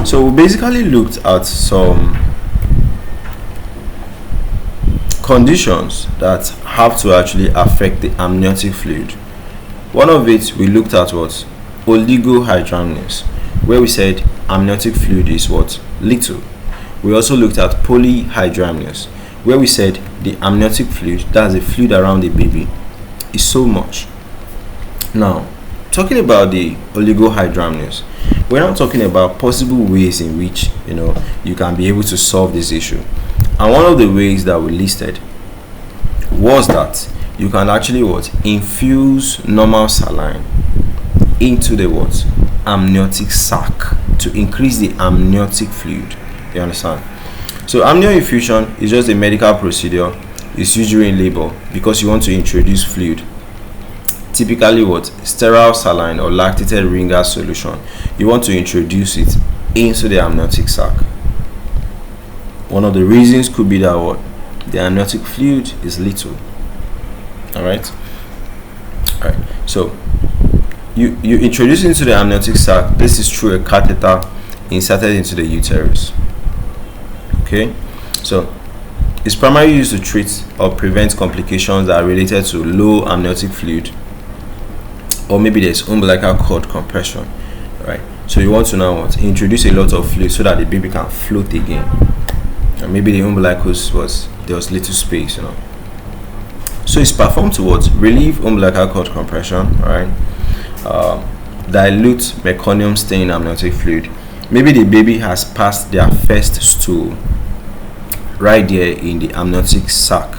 So we basically looked at some conditions that have to actually affect the amniotic fluid. One of it we looked at was oligohydramnios, where we said amniotic fluid is what? Little. We also looked at polyhydramnios, where we said the amniotic fluid, that's the fluid around the baby, is so much. Now, talking about the oligohydramnios, we're not talking about possible ways in which you can be able to solve this issue. And one of the ways that we listed was that you can actually infuse normal saline into the amniotic sac to increase the amniotic fluid. You understand? So amnioinfusion is just a medical procedure. It's used during labor because you want to introduce fluid, typically sterile saline or lactated ringer solution. You want to introduce it into the amniotic sac. One of the reasons could be that the amniotic fluid is little. All right. So you introduce it into the amniotic sac. This is through a catheter inserted into the uterus. Okay. So it's primarily used to treat or prevent complications that are related to low amniotic fluid, or maybe there's umbilical cord compression. Right. So you want to now introduce a lot of fluid so that the baby can float again. And maybe the umbilicus there was little space, So it's performed to relieve umbilical cord compression, right? Dilute Meconium-stained amniotic fluid. Maybe the baby has passed their first stool right there in the amniotic sac,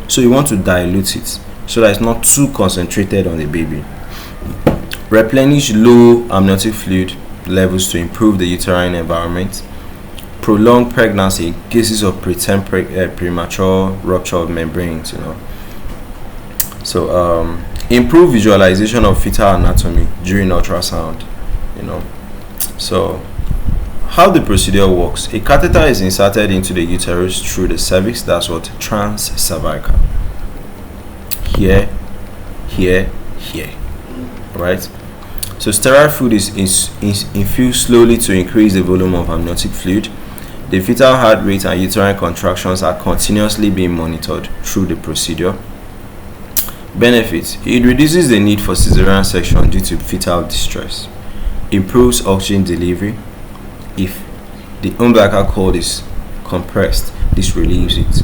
so you want to dilute it so that it's not too concentrated on the baby. Replenish low amniotic fluid levels to improve the uterine environment. Prolonged pregnancy in cases of preterm premature rupture of membranes. So improve visualization of fetal anatomy during ultrasound. So how the procedure works: a catheter is inserted into the uterus through the cervix. That's transcervical. Here, right? So sterile fluid is infused slowly to increase the volume of amniotic fluid. The fetal heart rate and uterine contractions are continuously being monitored through the procedure. Benefits: it reduces the need for cesarean section due to fetal distress. Improves oxygen delivery. If the umbilical cord is compressed, this relieves it.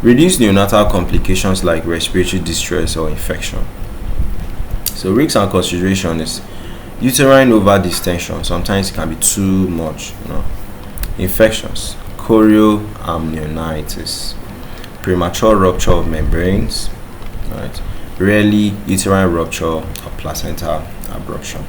Reduce neonatal complications like respiratory distress or infection. So risks and consideration is uterine over distension. Sometimes it can be too much. Infections, chorioamnionitis, premature rupture of membranes, right? Rarely uterine rupture or placental abruption.